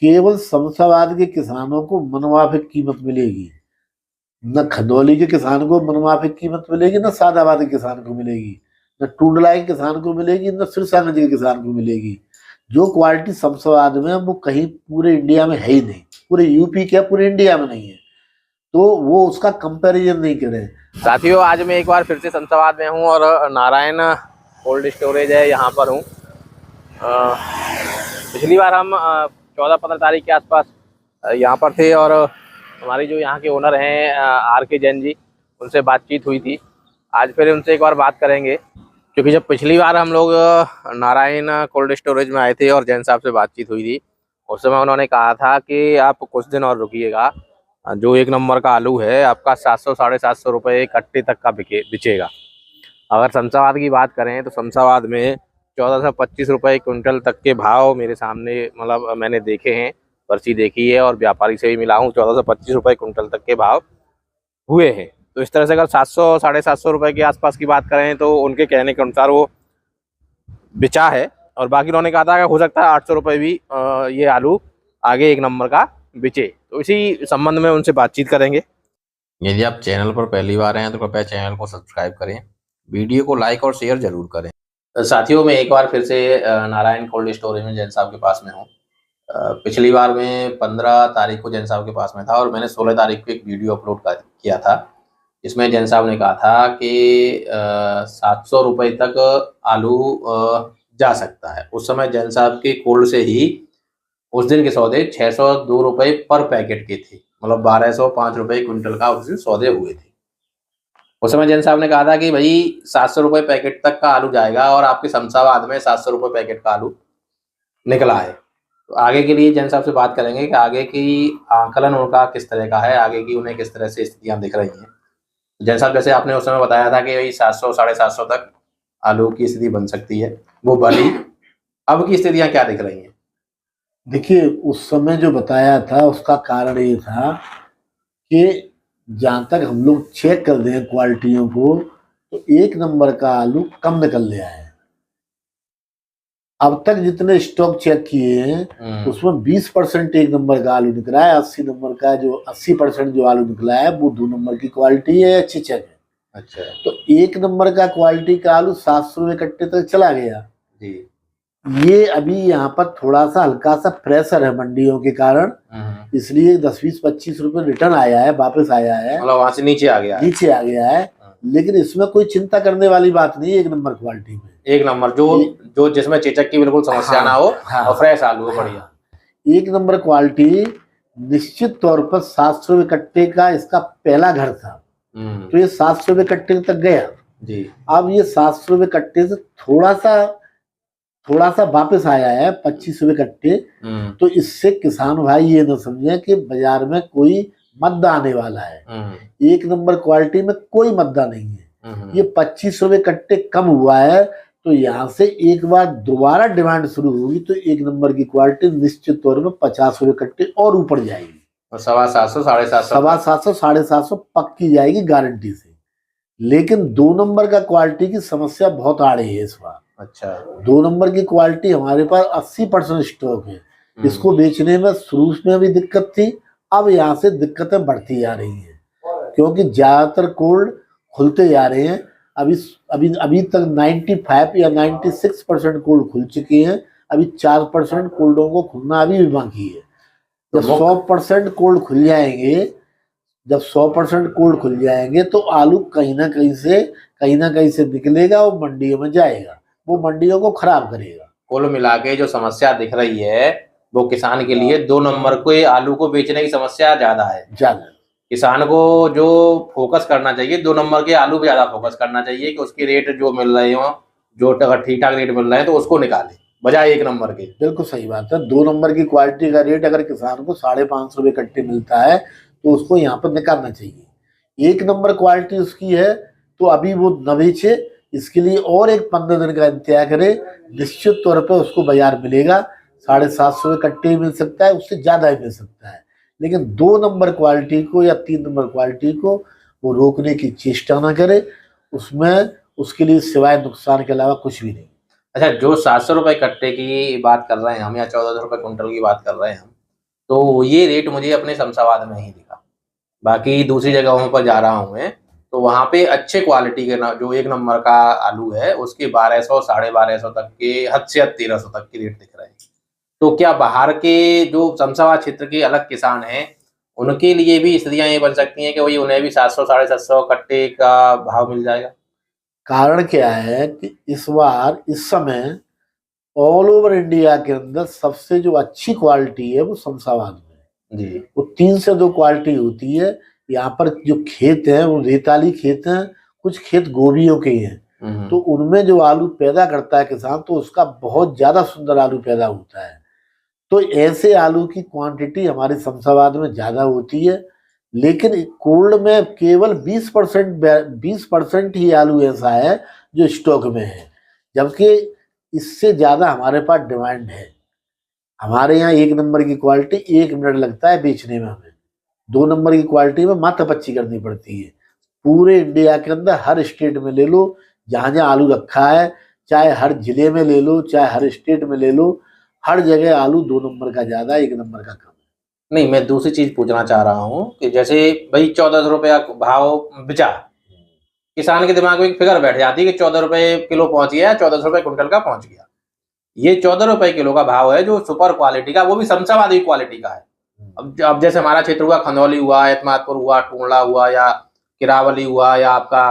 केवल शमशाबाद के किसानों को मनमाफिक कीमत मिलेगी, न खंदौली के किसान को मनमाफिक कीमत मिलेगी, न सादाबाद के किसान को मिलेगी, न टूंडला के किसान को मिलेगी, न सिरसागंज के किसान को मिलेगी। जो क्वालिटी शमशाबाद में है वो कहीं पूरे इंडिया में है ही नहीं, पूरे यूपी क्या पूरे इंडिया में नहीं है, तो वो उसका कंपैरिजन नहीं करें। साथियों, आज मैं एक बार फिर से शमशाबाद में हूँ और नारायण कोल्ड स्टोरेज है यहाँ पर हूँ। पिछली बार हम 14-15 तारीख के आसपास यहाँ पर थे और हमारी जो यहाँ के ओनर हैं RK जैन जी, उनसे बातचीत हुई थी। आज फिर उनसे एक बार बात करेंगे, क्योंकि जब पिछली बार हम लोग नारायण कोल्ड स्टोरेज में आए थे और जैन साहब से बातचीत हुई थी, उस समय उन्होंने कहा था कि आप कुछ दिन और रुकिएगा, जो एक नंबर का आलू है आपका 700-750 रुपये कट्टे तक का बिकेगा। अगर शमशाबाद की बात करें तो शमशाबाद में 14 से 25 रुपये क्विंटल तक के भाव मेरे सामने, मतलब मैंने देखे हैं, पर्ची देखी है और व्यापारी से भी मिला हूँ। 14 से 25 रुपये क्विंटल तक के भाव हुए हैं। तो इस तरह से अगर 700-750 रुपये के आसपास की बात करें तो उनके कहने के अनुसार वो बिचा है। और बाकी उन्होंने कहा था कि हो सकता है 800 रुपये भी ये आलू आगे एक नंबर का बिचे। तो इसी संबंध में उनसे बातचीत करेंगे। यदि आप चैनल पर पहली बार हैं तो कृपया चैनल को सब्सक्राइब करें, वीडियो को लाइक और शेयर जरूर करें। साथियों, मैं एक बार फिर से नारायण कोल्ड स्टोरेज में जैन साहब के पास में हूँ। पिछली बार मैं 15 तारीख को जैन साहब के पास में था और मैंने 16 तारीख को एक वीडियो अपलोड किया था। इसमें जैन साहब ने कहा था कि 700 रुपये तक आलू जा सकता है। उस समय जैन साहब के कोल्ड से ही उस दिन के सौदे 602 रुपये पर पैकेट के थे, मतलब 1205 रुपये क्विंटल का उस दिन सौदे हुए थे। उस समय जैन साहब ने कहा था कि भाई 700 रुपये पैकेट तक का आलू जाएगा और आपके शमशाबाद में 700 रुपये पैकेट का आलू निकला है। तो आगे के लिए जैन साहब से बात करेंगे कि आगे की आकलन उनका किस तरह का है, आगे की उन्हें किस तरह से स्थितियाँ दिख रही हैं। जैन साहब, जैसे आपने उस समय बताया था कि भाई 700-750 तक आलू की स्थिति बन सकती है, वो बनी। अब की स्थितियाँ क्या दिख रही हैं? देखिए, उस समय जो बताया था उसका कारण ये था कि जहाँ तक हम लोग चेक कर दें क्वालिटियों को, तो एक नंबर का आलू कम निकल गया है। अब तक जितने स्टॉक चेक किए हैं उसमें 20% एक नंबर का आलू निकला है। 80% जो आलू निकला है वो 2 नंबर की क्वालिटी है, अच्छी चेक है। अच्छा, तो एक नंबर का क्वालिटी का आलू 700 रुपये कट्टे तक चला गया जी। ये अभी यहाँ पर थोड़ा सा हल्का सा प्रेशर है मंडियों के कारण, इसलिए 10-20-25 रुपये रिटर्न आया है, वापस आया है, मतलब वहां से नीचे आ गया है। लेकिन इसमें कोई चिंता करने वाली बात नहीं है। एक नंबर क्वालिटी में एक नंबर जो जिसमें चेचक की बिल्कुल समस्या ना हो और फ्रेश आलू हो, बढ़िया एक नंबर क्वालिटी। निश्चित तौर पर 700 रुपये कट्टे का इसका पहला घर था, तो ये 700 रुपये कट्टे तक गया जी। अब ये 700 रुपये कट्टे से थोड़ा सा वापस आया है 25 रुपये कट्टे। तो इससे किसान भाई ये न समझे कि बाजार में कोई मद्दा आने वाला है। एक नंबर क्वालिटी में कोई मद्दा नहीं है। ये 25 रुपये कट्टे कम हुआ है, तो यहाँ से एक बार दोबारा डिमांड शुरू होगी तो एक नंबर की क्वालिटी निश्चित तौर पर 50 रुपये कट्टे और ऊपर जाएगी और 750-750 पक्की जाएगी गारंटी से। लेकिन 2 नंबर का क्वालिटी की समस्या बहुत आ रही है इस बार। अच्छा, 2 नंबर की क्वालिटी हमारे पास 80% स्टॉक है। इसको बेचने में शुरू में भी दिक्कत थी, अब यहाँ से दिक्कतें बढ़ती जा रही हैं, क्योंकि ज्यादातर कोल्ड खुलते जा रहे हैं। अभी तक 95 या 96% कोल्ड खुल चुके हैं। अभी 4% कोल्डों को खुलना अभी भी बाकी है। जब 100% कोल्ड खुल जाएंगे, तो आलू कहीं ना कहीं से निकलेगा और मंडियों में जाएगा, वो मंडियों को खराब करेगा। कुल मिला के जो समस्या दिख रही है वो किसान के लिए 2 नंबर के आलू को बेचने की समस्या ज्यादा है। किसान को जो फोकस करना चाहिए 2 नंबर के आलू पे ज्यादा फोकस करना चाहिए कि उसके रेट जो मिल रहे हो, जो ठीक ठाक रेट मिल रहे हैं तो उसको निकाले, बजाय एक नंबर के। बिल्कुल सही बात है। 2 नंबर की क्वालिटी का रेट अगर किसान को 550 रुपये कट्टे मिलता है तो उसको यहाँ पर निकालना चाहिए। एक नंबर क्वालिटी उसकी है तो अभी वो न बेचे, इसके लिए और एक 15 दिन का इंतजार करे। निश्चित तौर पर उसको बाजार मिलेगा, 750 रुपये कट्टे ही मिल सकता है, उससे ज्यादा ही मिल सकता है। लेकिन 2 नंबर क्वालिटी को या 3 नंबर क्वालिटी को वो रोकने की चेष्टा ना करे, उसमें उसके लिए सिवाय नुकसान के अलावा कुछ भी नहीं। अच्छा, जो 700 रुपये कट्टे की बात कर रहे हैं हम या 1400 रुपये क्विंटल की बात कर रहे हैं हम, तो ये रेट मुझे अपने शमशाबाद में ही दिखा। बाकी दूसरी जगहों पर जा रहा हूँ मैं, तो वहाँ पे अच्छे क्वालिटी के ना जो 1 नंबर का आलू है उसके 1200 साढ़े 1200 तक के, हद से हद 1300 तक के रेट दिख रहे हैं। तो क्या बाहर के जो शमशाबाद क्षेत्र के अलग किसान हैं, उनके लिए भी स्थितियाँ ये बन सकती हैं कि वही उन्हें भी 700 साढ़े 700 कट्टे का भाव मिल जाएगा? कारण क्या है कि इस बार इस समय ऑल ओवर इंडिया के अंदर सबसे जो अच्छी क्वालिटी है वो शमशाबाद में है। जी। वो 3 से 2 क्वालिटी होती है। यहाँ पर जो खेत हैं वो रेताली खेत हैं, कुछ खेत गोभियों के हैं। तो उनमें जो आलू पैदा करता है किसान, तो उसका बहुत ज्यादा सुंदर आलू पैदा होता है। तो ऐसे आलू की क्वांटिटी हमारे शमशाबाद में ज्यादा होती है। लेकिन कोल्ड में केवल 20% ही आलू ऐसा है जो स्टॉक में है, जबकि इससे ज्यादा हमारे पास डिमांड है। हमारे यहाँ 1 नंबर की क्वालिटी 1 मिनट लगता है बेचने में, हमें 2 नंबर की क्वालिटी में माथापच्ची करनी पड़ती है। पूरे इंडिया के अंदर हर स्टेट में ले लो, जहाँ जहाँ आलू रखा है, चाहे हर जिले में ले लो, चाहे हर स्टेट में ले लो, हर जगह आलू 2 नंबर का ज्यादा, 1 नंबर का कम। नहीं, मैं दूसरी चीज पूछना चाह रहा हूँ कि जैसे भाई 1400 रुपया भाव बिचा, किसान के दिमाग में एक फिगर बैठ जाती है कि 14 रुपए किलो पहुंच गया, 1400 रुपए कुंटल का पहुंच गया। ये 14 रुपए किलो का भाव है जो सुपर क्वालिटी का, वो भी शमशाबादी क्वालिटी का है। अब जैसे हमारा क्षेत्र हुआ, खंदौली हुआ, एतमादपुर हुआ, टूंडला हुआ, या किरावली हुआ, या आपका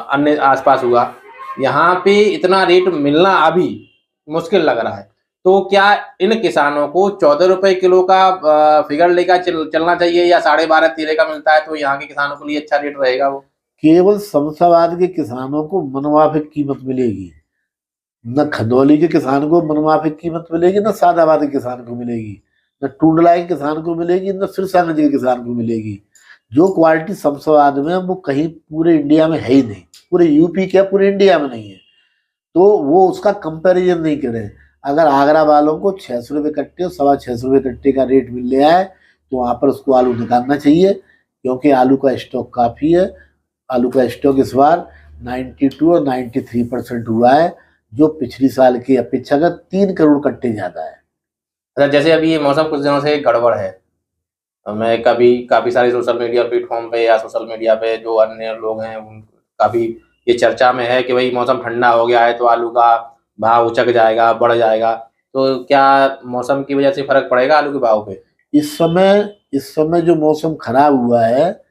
अन्य आसपास हुआ, यहाँ पे इतना रेट मिलना अभी मुश्किल लग रहा है। तो क्या इन किसानों को 14 रुपए किलो का फिगर लेकर चलना चाहिए, या 12.5 13 का मिलता है तो यहाँ के किसानों के लिए अच्छा रेट रहेगा? वो केवल शमशाबाद के किसानों को मनमाफिक कीमत मिलेगी, न खंदौली के किसान को मनमाफिक कीमत मिलेगी, न सादाबाद के किसान को मिलेगी, न टूंडला के किसान को मिलेगी, न सिरसागंज के किसान को मिलेगी। जो क्वालिटी शमशाबाद में वो कहीं पूरे इंडिया में है ही नहीं, पूरे यूपी के पूरे इंडिया में नहीं है। तो वो उसका कंपैरिजन नहीं करें। अगर आगरा वालों को 600 रुपये कट्टे और 625 रुपये कट्टे का रेट मिल रहा है, तो वहाँ पर उसको आलू निकालना चाहिए, क्योंकि आलू का स्टॉक काफ़ी है। आलू का स्टॉक इस बार 92 और 93% हुआ है, जो पिछली साल की अपेक्षा का 3 करोड़ कट्टे ज्यादा है। अच्छा, जैसे अभी ये मौसम कुछ दिनों से गड़बड़ है, मैं काफी सारे सोशल मीडिया प्लेटफॉर्म पे या सोशल मीडिया पे जो अन्य लोग हैं काफी ये चर्चा में है कि भाई मौसम ठंडा हो गया है तो आलू का भाव उचक जाएगा, बढ़ जाएगा। तो क्या मौसम की वजह से फर्क पड़ेगा आलू के भाव पे? इस समय जो मौसम खराब हुआ है,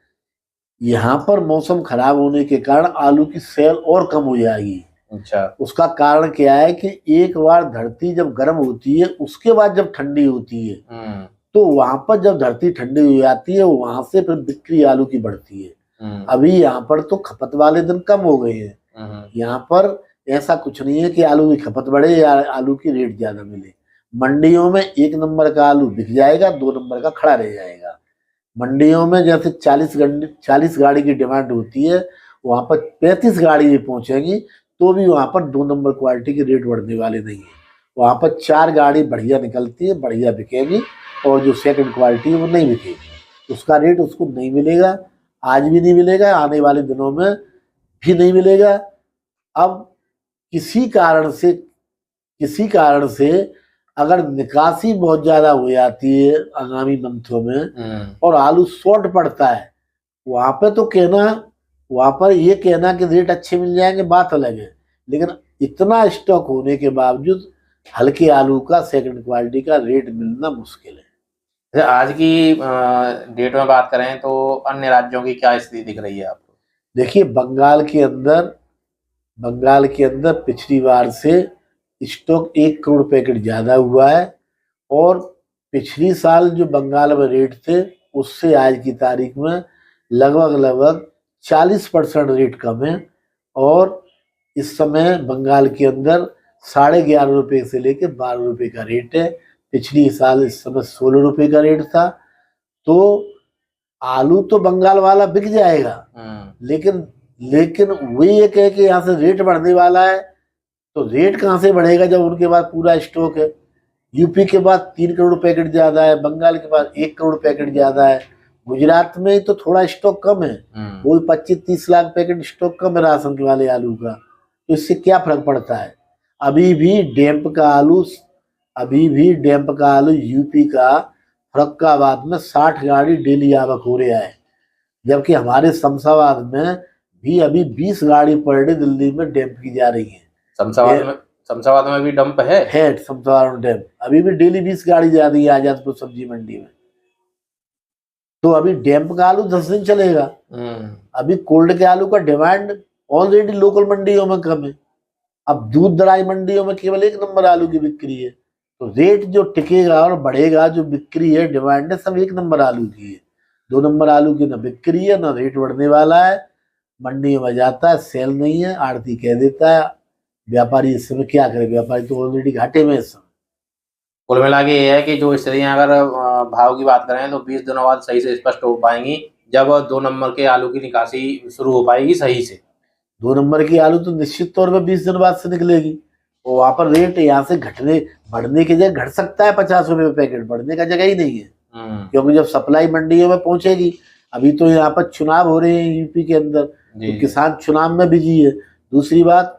यहाँ पर मौसम खराब होने के कारण आलू की सेल और कम हो जाएगी। अच्छा। उसका कारण क्या है कि एक बार धरती जब गर्म होती है, उसके बाद जब ठंडी होती है, तो वहां पर जब धरती ठंडी हो जाती है, वहां से फिर बिक्री आलू की बढ़ती है। अभी यहाँ पर तो खपत वाले दिन कम हो गए हैं। यहाँ पर ऐसा कुछ नहीं है कि आलू की खपत बढ़े या आलू की रेट ज्यादा मिले। मंडियों में 1 नंबर का आलू बिक जाएगा, 2 नंबर का खड़ा रह जाएगा। मंडियों में जैसे 40 गाड़ी की डिमांड होती है, वहां पर 35 गाड़ी भी पहुंचेगी, तो भी वहां पर 2 नंबर क्वालिटी के रेट बढ़ने वाले नहीं है। वहां पर 4 गाड़ी बढ़िया निकलती है, बढ़िया बिकेगी, और जो सेकंड क्वालिटी है वो नहीं बिकेगी। उसका रेट उसको नहीं मिलेगा, आज भी नहीं मिलेगा, आने वाले दिनों में भी नहीं मिलेगा। अब किसी कारण से अगर निकासी बहुत ज्यादा हो जाती है आगामी मंथों में, और आलू शॉर्ट पड़ता है, वहां पर ये कहना कि रेट अच्छे मिल जाएंगे बात अलग है, लेकिन इतना स्टॉक होने के बावजूद हल्के आलू का सेकंड क्वालिटी का रेट मिलना मुश्किल है। आज की डेट में बात करें तो अन्य राज्यों की क्या स्थिति दिख रही है आपको? देखिए, बंगाल के अंदर पिछली बार से स्टॉक 1 करोड़ पैकेट ज्यादा हुआ है, और पिछली साल जो बंगाल में रेट थे उससे आज की तारीख में लगभग 40% रेट कम है। और इस समय बंगाल के अंदर 11.5 रुपये से लेकर 12 रुपये का रेट है। पिछली साल इस समय 16 रुपये का रेट था। तो आलू तो बंगाल वाला बिक जाएगा, लेकिन वो ये कहे कि यहाँ से रेट बढ़ने वाला है, तो रेट कहाँ से बढ़ेगा जब उनके पास पूरा स्टॉक है। यूपी के पास 3 करोड़ पैकेट ज्यादा है, बंगाल के पास 1 करोड़ पैकेट ज्यादा है, गुजरात में तो थोड़ा स्टॉक कम है, वो 25-30 लाख पैकेट स्टॉक कम है राशन के वाले आलू का। तो इससे क्या फर्क पड़ता है? अभी भी डैम्प का आलू यूपी का फर्रुखाबाद में 60 गाड़ी डेली आवक हो रहा है, जबकि हमारे शमशाबाद में भी अभी 20 गाड़ी पर डे दिल्ली में डंप की जा रही है। शमशाबाद में भी डंप है शमशाबाद में डंप अभी भी डेली 20 गाड़ी जा रही है आजादपुर सब्जी मंडी में। तो अभी डैम्प का आलू 10 दिन चलेगा। अभी कोल्ड के आलू का डिमांड ऑलरेडी लोकल मंडियों में कम है। अब दूध दराई मंडियों में केवल 1 नंबर आलू की बिक्री है, तो रेट जो टिकेगा और बढ़ेगा, जो बिक्री है, डिमांड है, सब 1 नंबर आलू की है। 2 नंबर आलू की ना बिक्री है ना रेट बढ़ने वाला है। मंडियों में जाता है, सेल नहीं है, आड़ती कह देता है, व्यापारी इस समय क्या करे, व्यापारी तो ऑलरेडी घाटे में इस समय। कुल मिला के ये है कि जो स्थितियां अगर भाव की बात करें तो 20 दिनों बाद सही से स्पष्ट हो पाएंगी, जब 2 नंबर के आलू की निकासी शुरू हो पाएगी सही से। 2 नंबर की आलू तो निश्चित तौर पर 20 दिन बाद से निकलेगी, और वहां पर रेट यहाँ से बढ़ने की जगह घट सकता है। 50 रुपए पैकेट बढ़ने का जगह ही नहीं है, क्योंकि जब सप्लाई मंडियों में पहुंचेगी, अभी तो यहाँ पर चुनाव हो रहे हैं यूपी के अंदर, तो किसान चुनाव में बिजी है। दूसरी बात,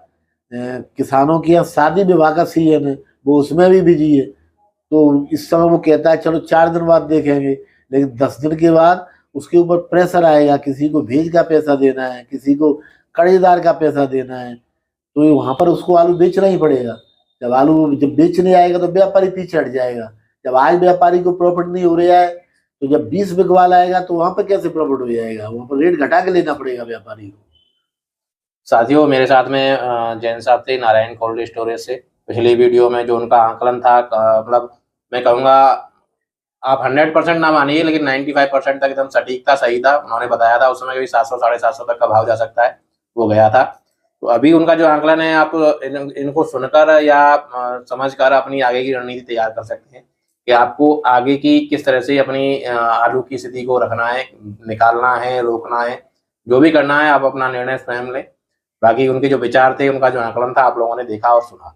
किसानों की यहाँ शादी विवाह का सीजन है, वो उसमें भी बिजी है। तो इस समय वो कहता है चलो 4 दिन बाद देखेंगे, लेकिन 10 दिन के बाद उसके ऊपर प्रेशर आएगा, किसी को भेज का पैसा देना है, किसी को कर्जदार का पैसा देना है, तो वहां पर उसको आलू बेचना ही पड़ेगा। जब बेचने आएगा तो व्यापारी पीछे हट जाएगा। जब आज व्यापारी को प्रॉफिट नहीं हो रहा है, तो जब 20 बिकवा लाएगा तो वहां पर कैसे प्रॉफिट हो जाएगा? वहां पर रेट घटा के लेना पड़ेगा व्यापारी को। साथियों, मेरे साथ में जैन साहब थे नारायण कोल्ड स्टोरेज से। पिछली वीडियो में जो उनका आंकलन था, मतलब मैं कहूँगा आप 100% ना मानिए, लेकिन 95% तक एकदम सटीक था, सही था। उन्होंने बताया था उस समय भी 700 750 तक का भाव जा सकता है, वो गया था। तो अभी उनका जो आंकलन है, आप इनको सुनकर या समझकर अपनी आगे की रणनीति तैयार कर सकते हैं कि आपको आगे की किस तरह से अपनी आलू की स्थिति को रखना है, निकालना है, रोकना है, जो भी करना है आप अपना निर्णय स्वयं लें। बाकी उनके जो विचार थे, उनका जो आंकलन था, आप लोगों ने देखा और सुना।